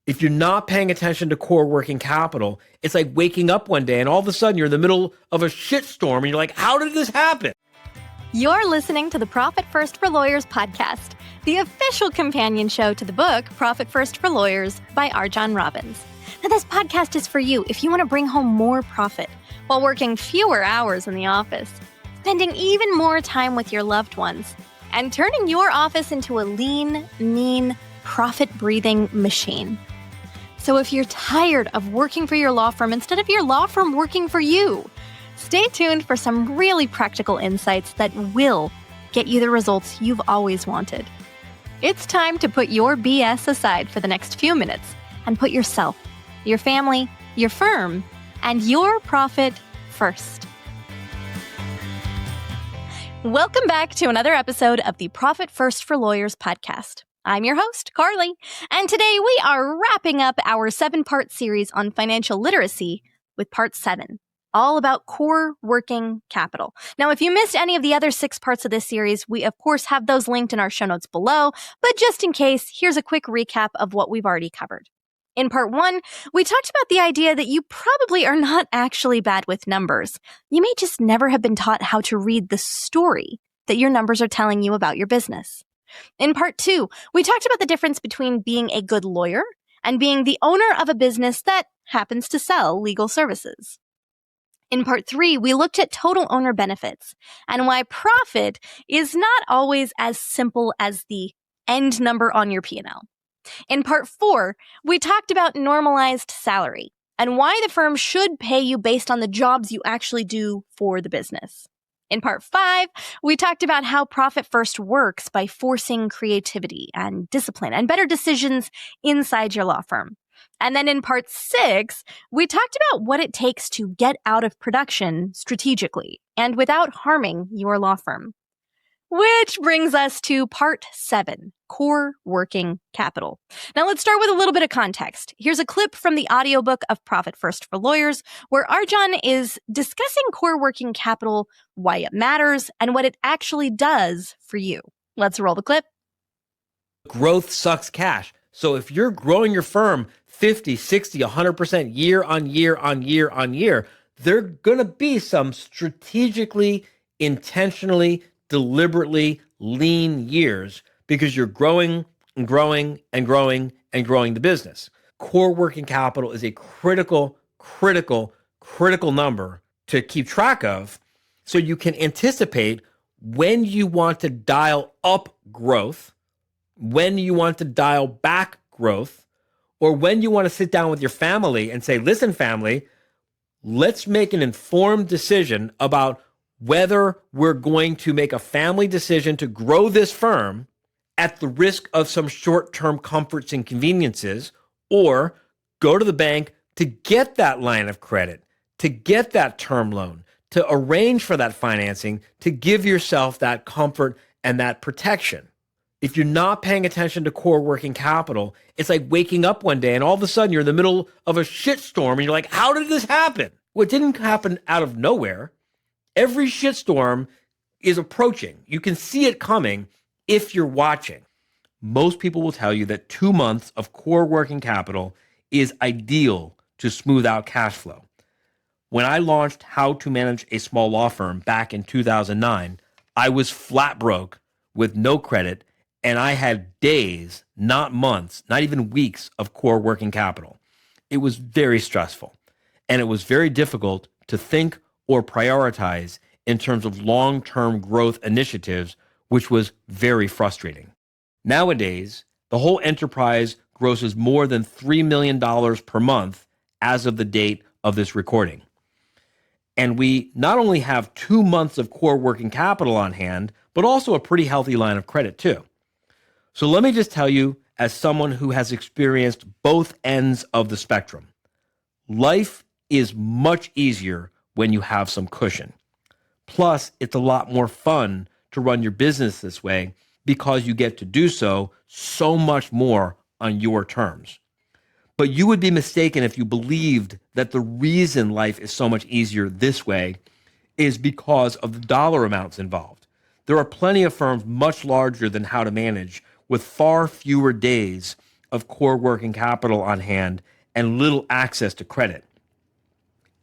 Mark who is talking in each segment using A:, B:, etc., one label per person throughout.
A: If you're not paying attention to core working capital, it's like waking up one day and all of a sudden you're in the middle of a shitstorm and you're like, how did this happen?
B: You're listening to the Profit First for Lawyers podcast, the official companion show to the book Profit First for Lawyers by RJon Robins. Now, this podcast is for you if you want to bring home more profit while working fewer hours in the office, spending even more time with your loved ones, and turning your office into a lean, mean, profit-breathing machine. So if you're tired of working for your law firm instead of your law firm working for you, stay tuned for some really practical insights that will get you the results you've always wanted. It's time to put your BS aside for the next few minutes and put yourself, your family, your firm, and your profit first. Welcome back to another episode of the Profit First for Lawyers podcast. I'm your host, Carly, and today we are wrapping up our 7-part series on financial literacy with part 7, all about core working capital. Now, if you missed any of the other 6 parts of this series, we of course have those linked in our show notes below, but just in case, here's a quick recap of what we've already covered. In part 1, we talked about the idea that you probably are not actually bad with numbers. You may just never have been taught how to read the story that your numbers are telling you about your business. In part 2, we talked about the difference between being a good lawyer and being the owner of a business that happens to sell legal services. In part 3, we looked at total owner benefits and why profit is not always as simple as the end number on your P&L. In part 4, we talked about normalized salary and why the firm should pay you based on the jobs you actually do for the business. In part 5, we talked about how Profit First works by forcing creativity and discipline and better decisions inside your law firm. And then in part 6, we talked about what it takes to get out of production strategically and without harming your law firm. Which brings us to part 7, core working capital. Now let's start with a little bit of context. Here's a clip from the audiobook of Profit First for Lawyers, where RJon is discussing core working capital, why it matters, and what it actually does for you. Let's roll the clip.
A: Growth sucks cash. So if you're growing your firm 50, 60, 100% year on year on year on year, there are going to be some strategically, intentionally, deliberately lean years because you're growing and growing and growing and growing the business. Core working capital is a critical number to keep track of so you can anticipate when you want to dial up growth, when you want to dial back growth, or when you want to sit down with your family and say, listen, family, let's make an informed decision about whether we're going to make a family decision to grow this firm at the risk of some short-term comforts and conveniences, or go to the bank to get that line of credit, to get that term loan, to arrange for that financing, to give yourself that comfort and that protection. If you're not paying attention to core working capital, it's like waking up one day and all of a sudden you're in the middle of a shitstorm and you're like, how did this happen? Well, it didn't happen out of nowhere. Every shitstorm is approaching. You can see it coming if you're watching. Most people will tell you that 2 months of core working capital is ideal to smooth out cash flow. When I launched How to Manage a Small Law Firm back in 2009, I was flat broke with no credit, and I had days, not months, not even weeks of core working capital. It was very stressful, and it was very difficult to think or prioritize in terms of long-term growth initiatives, which was very frustrating. Nowadays, the whole enterprise grosses more than $3 million per month as of the date of this recording. And we not only have 2 months of core working capital on hand, but also a pretty healthy line of credit too. So let me just tell you, as someone who has experienced both ends of the spectrum, life is much easier when you have some cushion. Plus, it's a lot more fun to run your business this way because you get to do so much more on your terms. But you would be mistaken if you believed that the reason life is so much easier this way is because of the dollar amounts involved. There are plenty of firms much larger than How to Manage with far fewer days of core working capital on hand and little access to credit.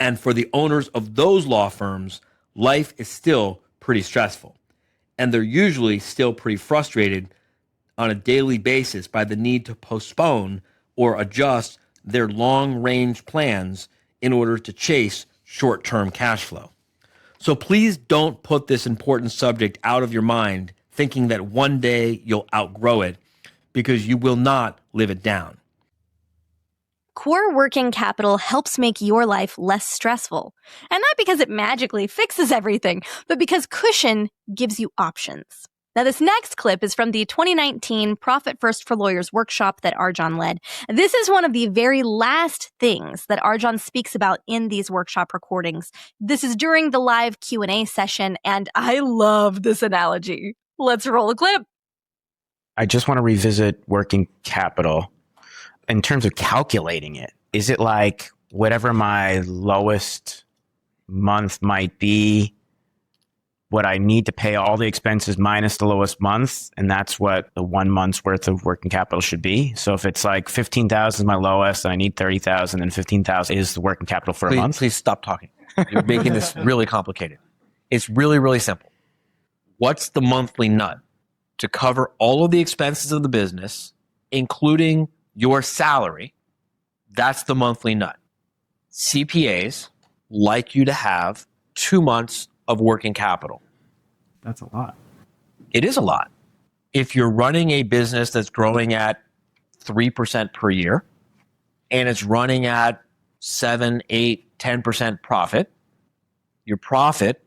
A: And for the owners of those law firms, life is still pretty stressful. And they're usually still pretty frustrated on a daily basis by the need to postpone or adjust their long-range plans in order to chase short-term cash flow. So please don't put this important subject out of your mind thinking that one day you'll outgrow it, because you will not live it down.
B: Core working capital helps make your life less stressful. And not because it magically fixes everything, but because cushion gives you options. Now, this next clip is from the 2019 Profit First for Lawyers workshop that RJon led. This is one of the very last things that RJon speaks about in these workshop recordings. This is during the live Q&A session, and I love this analogy. Let's roll a clip.
C: I just want to revisit working capital in terms of calculating it. Is it like whatever my lowest month might be, what I need to pay all the expenses minus the lowest month, and that's what the 1 month's worth of working capital should be? So if it's like 15,000 is my lowest and I need 30,000, and 15,000 is the working capital for a month?
D: Please stop talking. You're making this really complicated. It's really, really simple. What's the monthly nut to cover all of the expenses of the business, including your salary? That's the monthly nut. CPAs like you to have 2 months of working capital.
E: That's a lot.
D: It is a lot. If you're running a business that's growing at 3% per year and it's running at 7, 8, 10% profit, your profit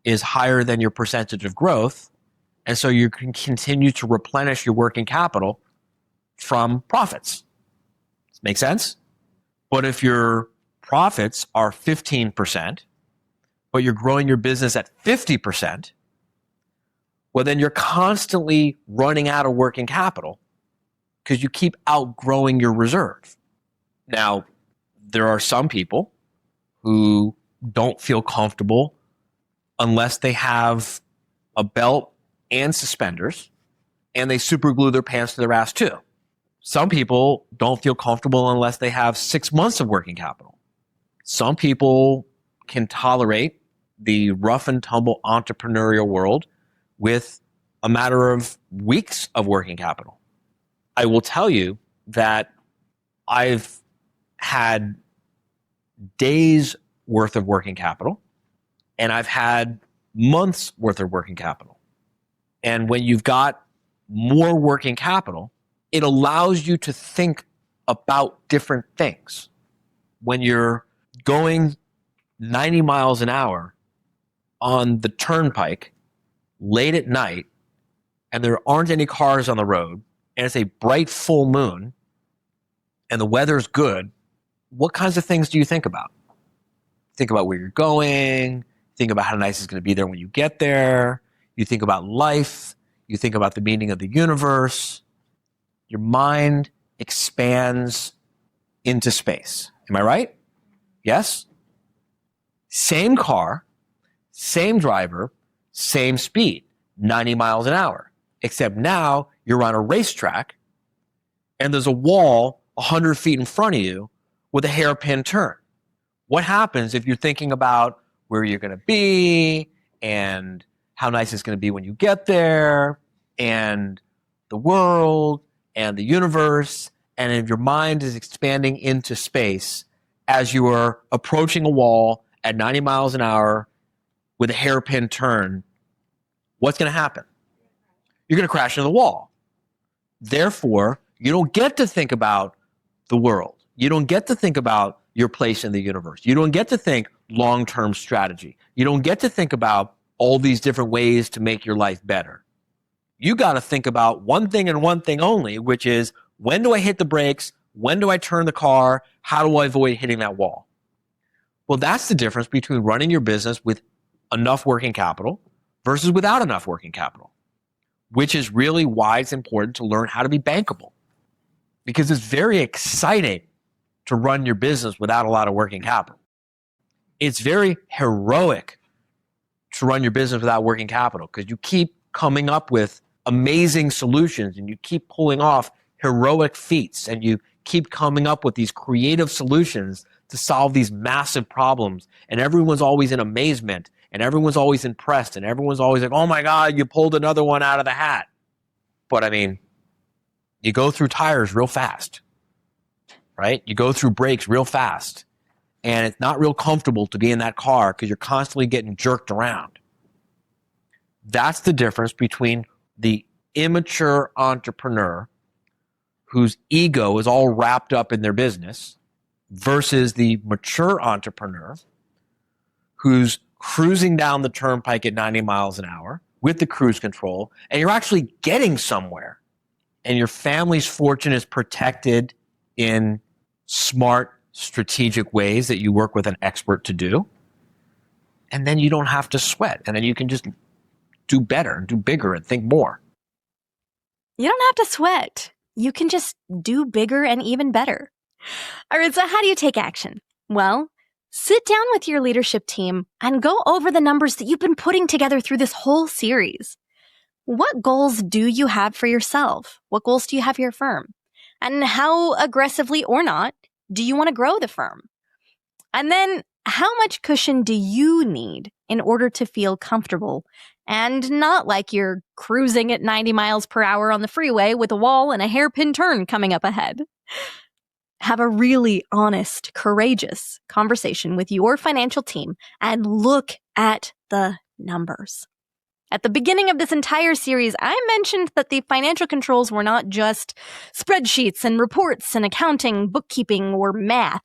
D: is higher than your percentage of growth. And so you can continue to replenish your working capital from profits. Does that make sense? But if your profits are 15%, but you're growing your business at 50%, well, then you're constantly running out of working capital because you keep outgrowing your reserve. Now, there are some people who don't feel comfortable unless they have a belt and suspenders and they super glue their pants to their ass too. Some people don't feel comfortable unless they have 6 months of working capital. Some people can tolerate the rough and tumble entrepreneurial world with a matter of weeks of working capital. I will tell you that I've had days worth of working capital and I've had months worth of working capital. And when you've got more working capital, it allows you to think about different things. When you're going 90 miles an hour on the turnpike late at night and there aren't any cars on the road and it's a bright full moon and the weather's good, what kinds of things do you think about? Think about where you're going, think about how nice it's going to be there when you get there, you think about life, you think about the meaning of the universe. Your mind expands into space. Am I right? Yes? Same car, same driver, same speed, 90 miles an hour. Except now you're on a racetrack and there's a wall 100 feet in front of you with a hairpin turn. What happens if you're thinking about where you're going to be and how nice it's going to be when you get there and the world and the universe, and if your mind is expanding into space as you are approaching a wall at 90 miles an hour with a hairpin turn, what's going to happen? You're going to crash into the wall. Therefore, you don't get to think about the world. You don't get to think about your place in the universe. You don't get to think long-term strategy. You don't get to think about all these different ways to make your life better. You got to think about one thing and one thing only, which is, when do I hit the brakes? When do I turn the car? How do I avoid hitting that wall? Well, that's the difference between running your business with enough working capital versus without enough working capital, which is really why it's important to learn how to be bankable, because it's very exciting to run your business without a lot of working capital. It's very heroic to run your business without working capital because you keep coming up with amazing solutions and you keep pulling off heroic feats and you keep coming up with these creative solutions to solve these massive problems. And everyone's always in amazement and everyone's always impressed and everyone's always like, oh my God, you pulled another one out of the hat. But I mean, you go through tires real fast, right? You go through brakes real fast. And it's not real comfortable to be in that car because you're constantly getting jerked around. That's the difference between the immature entrepreneur whose ego is all wrapped up in their business versus the mature entrepreneur who's cruising down the turnpike at 90 miles an hour with the cruise control, and you're actually getting somewhere. And your family's fortune is protected in smart, strategic ways that you work with an expert to do. And then you don't have to sweat. And then you can just do better and do bigger and think more.
B: You don't have to sweat. You can just do bigger and even better. All right, so how do you take action? Well, sit down with your leadership team and go over the numbers that you've been putting together through this whole series. What goals do you have for yourself? What goals do you have for your firm? And how aggressively or not do you want to grow the firm? And then how much cushion do you need in order to feel comfortable and not like you're cruising at 90 miles per hour on the freeway with a wall and a hairpin turn coming up ahead? Have a really honest, courageous conversation with your financial team and look at the numbers. At the beginning of this entire series, I mentioned that the financial controls were not just spreadsheets and reports and accounting, bookkeeping, or math,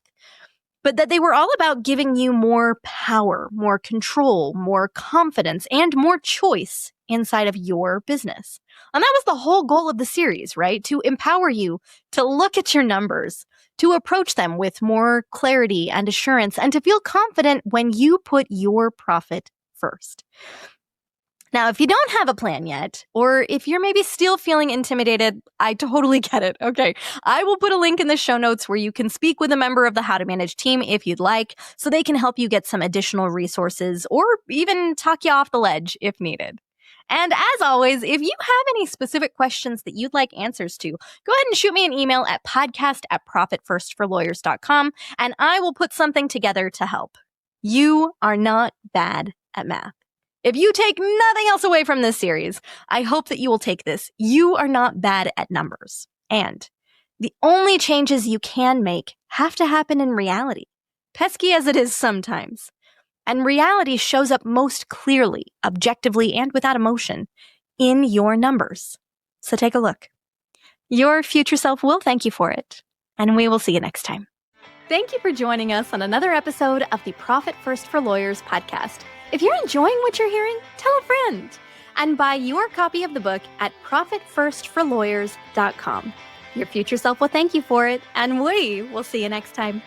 B: but that they were all about giving you more power, more control, more confidence, and more choice inside of your business. And that was the whole goal of the series, right? To empower you to look at your numbers, to approach them with more clarity and assurance, and to feel confident when you put your profit first. Now, if you don't have a plan yet, or if you're maybe still feeling intimidated, I totally get it. Okay, I will put a link in the show notes where you can speak with a member of the How to Manage team if you'd like, so they can help you get some additional resources or even talk you off the ledge if needed. And as always, if you have any specific questions that you'd like answers to, go ahead and shoot me an email at podcast@profitfirstforlawyers.com, and I will put something together to help. You are not bad at math. If you take nothing else away from this series, I hope that you will take this. You are not bad at numbers. And the only changes you can make have to happen in reality, pesky as it is sometimes. And reality shows up most clearly, objectively, and without emotion in your numbers. So take a look. Your future self will thank you for it. And we will see you next time. Thank you for joining us on another episode of the Profit First for Lawyers podcast. If you're enjoying what you're hearing, tell a friend and buy your copy of the book at profitfirstforlawyers.com. Your future self will thank you for it, and we will see you next time.